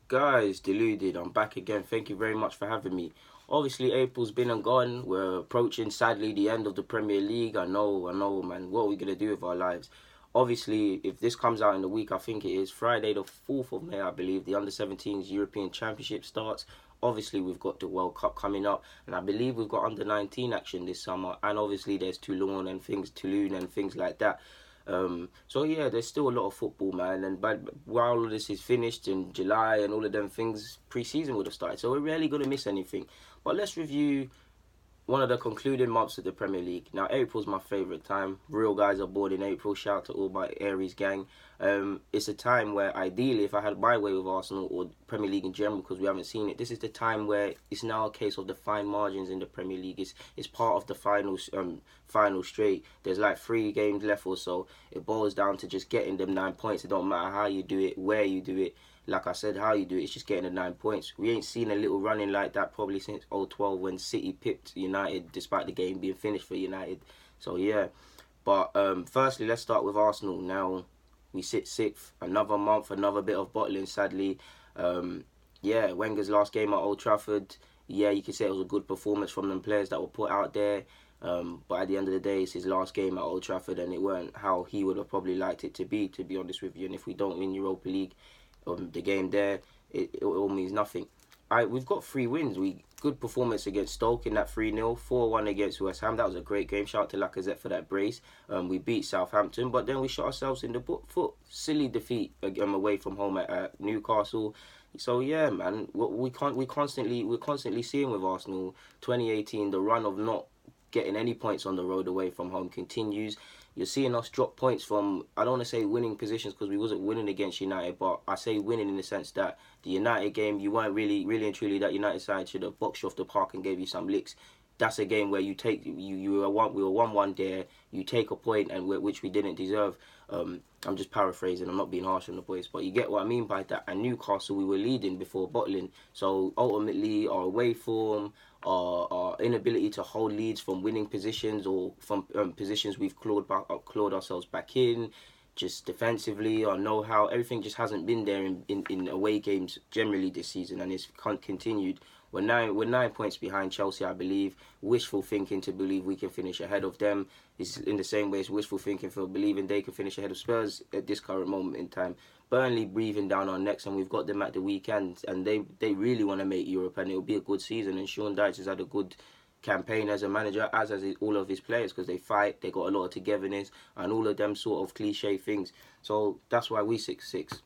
Guys, deluded. I'm back again. Thank you very much for having me. Obviously, April's been and gone. We're approaching, sadly, the end of the Premier League. I know, man. What are we gonna do with our lives? Obviously, if this comes out in the week, I think it is Friday, the 4th of May, I believe, the Under-17s European Championship starts. Obviously, we've got the World Cup coming up, and I believe we've got Under-19 action this summer. And obviously, there's Toulon and things like that. So yeah, there's still a lot of football, man. And but while all of this is finished in July and all of them things, pre-season would have started. So we're rarely gonna miss anything. But let's review one of the concluding months of the Premier League. Now, April's my favourite time. Real guys are born in April. Shout out to all my Aries gang. It's a time where, ideally, if I had my way with Arsenal or Premier League in general, because we haven't seen it, this is the time where it's now a case of the fine margins in the Premier League. It's part of the final straight. There's like 3 games left or so. It boils down to just getting them 9 points. It don't matter how you do it, where you do it. Like I said, how you do it, it's just getting the 9 points. We ain't seen a little running like that probably since 012 when City pipped United despite the game being finished for United. So yeah, but firstly, let's start with Arsenal. Now, we sit 6th, another month, another bit of bottling, sadly. Yeah, Wenger's last game at Old Trafford, yeah, you could say it was a good performance from them players that were put out there. But at the end of the day, it's his last game at Old Trafford, and it weren't how he would have probably liked it to be honest with you. And if we don't win Europa League, the game there, it all means nothing. We've got 3 wins. Good performance against Stoke in that 3-0, 4-1 against West Ham. That was a great game. Shout out to Lacazette for that brace. We beat Southampton, but then we shot ourselves in the foot. Silly defeat away from home at Newcastle. So yeah, man, we're constantly seeing with Arsenal. 2018, the run of not getting any points on the road away from home continues. You're seeing us drop points from, I don't want to say winning positions because we wasn't winning against United, but I say winning in the sense that the United game, you weren't really and truly, that United side should have boxed you off the park and gave you some licks. That's a game where we were 1-1 there, you take a point, and which we didn't deserve. I'm just paraphrasing, I'm not being harsh on the boys, but you get what I mean by that. And Newcastle, we were leading before bottling, so ultimately our away form, our inability to hold leads from winning positions or from positions we've clawed ourselves back in, just defensively, our know-how, everything just hasn't been there in away games generally this season, and it's continued. We're 9 points behind Chelsea, I believe. Wishful thinking to believe we can finish ahead of them. It's in the same way as wishful thinking for believing they can finish ahead of Spurs at this current moment in time. Burnley breathing down our necks, and we've got them at the weekend, and they really want to make Europe, and it'll be a good season. And Sean Dyche has had a good campaign as a manager, as all of his players, because they fight, they got a lot of togetherness, and all of them sort of cliche things. So that's why we 6-6.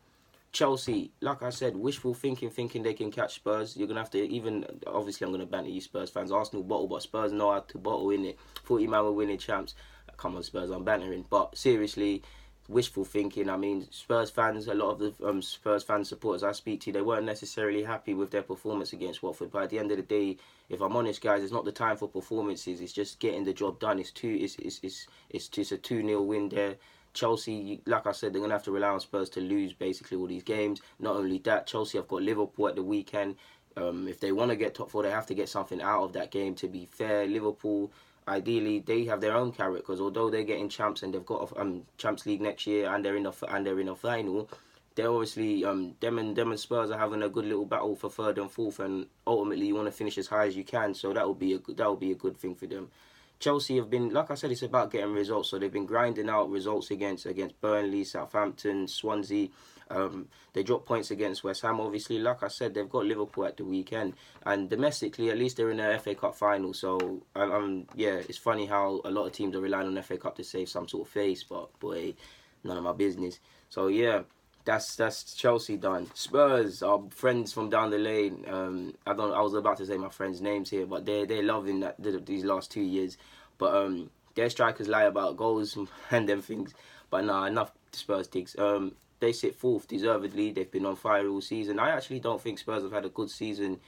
Chelsea, like I said, wishful thinking they can catch Spurs. You're going to have to, even, obviously I'm going to banter you Spurs fans. Arsenal bottle, but Spurs know how to bottle, in it. 40 man were winning champs. Come on, Spurs, I'm bantering. But seriously, wishful thinking. I mean, Spurs fans, a lot of the Spurs fan supporters I speak to, they weren't necessarily happy with their performance against Watford. But at the end of the day, if I'm honest, guys, it's not the time for performances. It's just getting the job done. It's just a 2-0 win there. Chelsea, like I said, they're going to have to rely on Spurs to lose basically all these games. Not only that, Chelsea have got Liverpool at the weekend. If they want to get top 4, they have to get something out of that game. To be fair, Liverpool, ideally, they have their own carrot, because although they're getting champs and they've got a Champions League next year and they're in a final, they're obviously them and Spurs are having a good little battle for 3rd and 4th, and ultimately you want to finish as high as you can. So that would be a good thing for them. Chelsea have been, like I said, it's about getting results. So they've been grinding out results against Burnley, Southampton, Swansea. They dropped points against West Ham, obviously. Like I said, they've got Liverpool at the weekend. And domestically, at least they're in the FA Cup final. So, yeah, it's funny how a lot of teams are relying on FA Cup to save some sort of face. But, boy, none of my business. So, yeah. That's Chelsea done. Spurs, our friends from down the lane. I was about to say my friends' names here, but they're loving these last 2 years. But their strikers lie about goals and them things. But nah, enough Spurs digs. They sit 4th deservedly. They've been on fire all season. I actually don't think Spurs have had a good season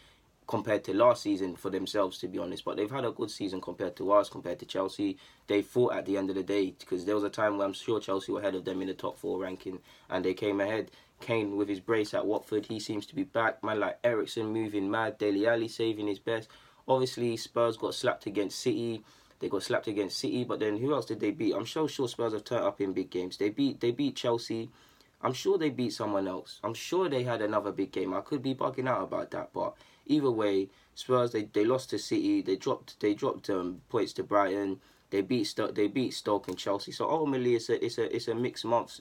compared to last season for themselves, to be honest. But they've had a good season compared to us, compared to Chelsea. They fought at the end of the day, because there was a time where I'm sure Chelsea were ahead of them in the top 4 ranking, and they came ahead. Kane with his brace at Watford, he seems to be back. Man like Eriksen moving mad. Dele Alli saving his best. Obviously, Spurs got slapped against City. But then who else did they beat? I'm sure Spurs have turned up in big games. They beat Chelsea. I'm sure they beat someone else. I'm sure they had another big game. I could be bugging out about that, but either way, Spurs they lost to City. They dropped points to Brighton. They beat Stoke and Chelsea. So ultimately, it's a mixed month.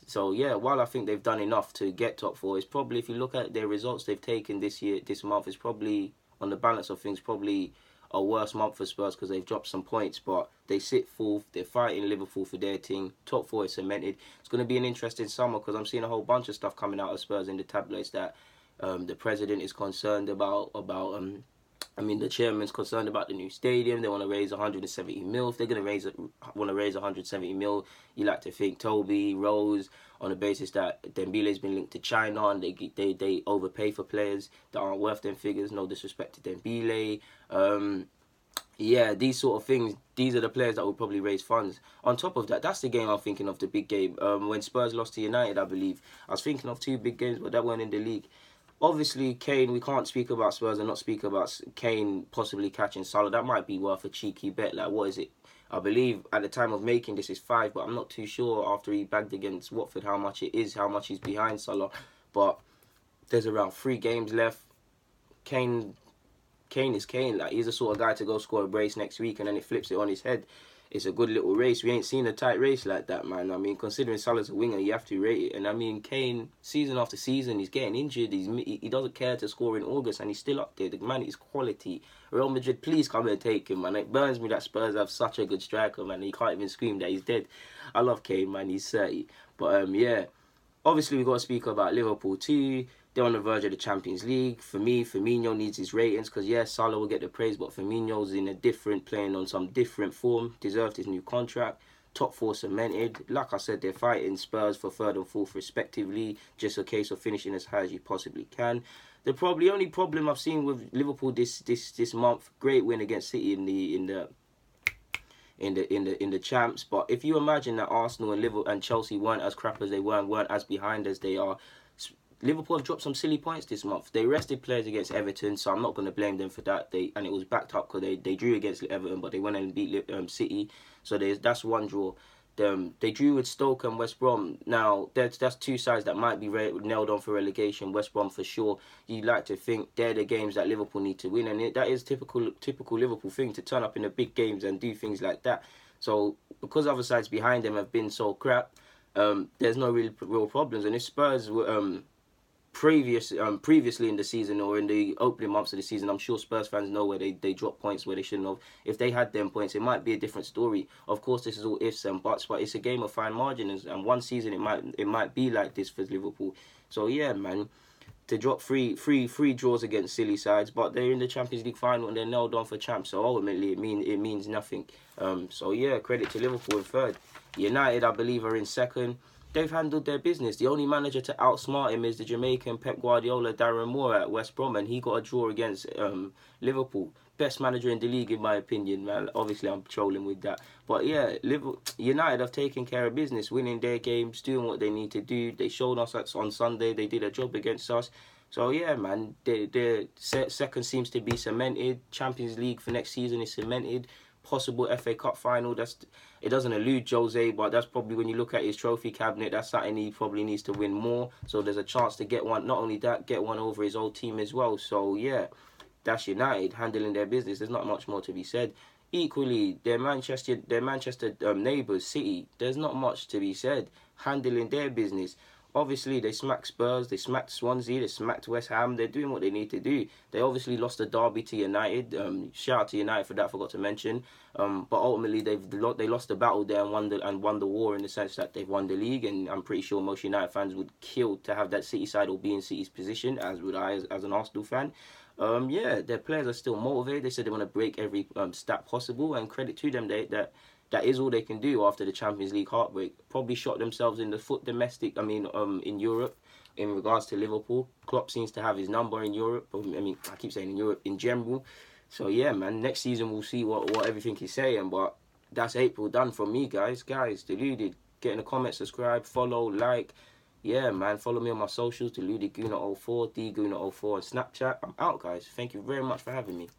So yeah, while I think they've done enough to get top four, it's probably, if you look at their results they've taken this month, it's probably, on the balance of things, probably a worse month for Spurs because they've dropped some points, but they sit fourth. They're fighting Liverpool for their team. Top four is cemented. It's going to be an interesting summer because I'm seeing a whole bunch of stuff coming out of Spurs in the tabloids that the president is concerned about. The chairman's concerned about the new stadium. They want to raise 170 mil. If they're going to want to raise 170 mil, you like to think Toby, Rose, on the basis that Dembele's been linked to China and they overpay for players that aren't worth them figures. No disrespect to Dembele. Yeah, these sort of things, these are the players that will probably raise funds. On top of that, that's the game I'm thinking of, the big game. When Spurs lost to United, I believe. I was thinking of two big games, but that weren't in the league. Obviously, Kane, we can't speak about Spurs and not speak about Kane possibly catching Salah. That might be worth a cheeky bet. Like, what is it? I believe at the time of making this is 5, but I'm not too sure after he bagged against Watford how much it is, how much he's behind Salah. But there's around 3 games left. Kane is Kane. Like, he's the sort of guy to go score a brace next week and then it flips it on his head. It's a good little race. We ain't seen a tight race like that, man. I mean, considering Salah's a winger, you have to rate it. And I mean, Kane, season after season, he's getting injured. He doesn't care to score in August, and he's still up there. The man is quality. Real Madrid, please come and take him, man. It burns me that Spurs have such a good striker, man. He can't even scream that he's dead. I love Kane, man. He's 30. But yeah, obviously we got to speak about Liverpool too. They're on the verge of the Champions League. For me, Firmino needs his ratings because, yes, Salah will get the praise, but Firmino's playing on some different form, deserved his new contract. Top 4 cemented. Like I said, they're fighting Spurs for 3rd and 4th respectively. Just a case of finishing as high as you possibly can. The only problem I've seen with Liverpool this month, great win against City in the champs. But if you imagine that Arsenal and Liverpool and Chelsea weren't as crap as they weren't as behind as they are, Liverpool have dropped some silly points this month. They rested players against Everton, so I'm not going to blame them for that. And it was backed up because they drew against Everton, but they went and beat City. So that's one draw. They drew with Stoke and West Brom. Now, that's 2 sides that might be nailed on for relegation. West Brom for sure. You'd like to think they're the games that Liverpool need to win, and that is typical Liverpool thing, to turn up in the big games and do things like that. So because other sides behind them have been so crap, there's no real problems. And if Spurs were previously in the season or in the opening months of the season, I'm sure Spurs fans know where they drop points where they shouldn't have. If they had them points, it might be a different story. Of course, this is all ifs and buts, but it's a game of fine margins, and one season it might be like this for Liverpool. So yeah, man, to drop three draws against silly sides, but they're in the Champions League final and they're nailed on for champs. So ultimately, it means nothing. So yeah, credit to Liverpool in 3rd. United, I believe, are in 2nd. They've handled their business. The only manager to outsmart him is the Jamaican Pep Guardiola, Darren Moore at West Brom, and he got a draw against Liverpool. Best manager in the league, in my opinion, man. Obviously, I'm trolling with that. But yeah, United have taken care of business, winning their games, doing what they need to do. They showed us that on Sunday. They did a job against us. So yeah, man, their 2nd seems to be cemented. Champions League for next season is cemented. Possible FA Cup final. It doesn't elude Jose, but that's probably, when you look at his trophy cabinet, that's something he probably needs to win more. So there's a chance to get one. Not only that, get one over his old team as well. So yeah, that's United handling their business. There's not much more to be said. Equally, their Manchester neighbours, City, there's not much to be said. Handling their business. Obviously, they smacked Spurs, they smacked Swansea, they smacked West Ham. They're doing what they need to do. They obviously lost the derby to United. Shout out to United for that, forgot to mention. But ultimately, they lost the battle there and won the war, in the sense that they've won the league. And I'm pretty sure most United fans would kill to have that City side or be in City's position, as would I as an Arsenal fan. Yeah, their players are still motivated. They said they want to break every stat possible, and credit to them that is all they can do after the Champions League heartbreak. Probably shot themselves in the foot in Europe, in regards to Liverpool. Klopp seems to have his number in Europe. I keep saying in Europe in general. So yeah, man, next season we'll see what everything he's saying. But that's April done from me, guys. Deluded. Get in the comments, subscribe, follow, like. Yeah, man, follow me on my socials, DeludedGuna04, DGuna04 on Snapchat. I'm out, guys. Thank you very much for having me.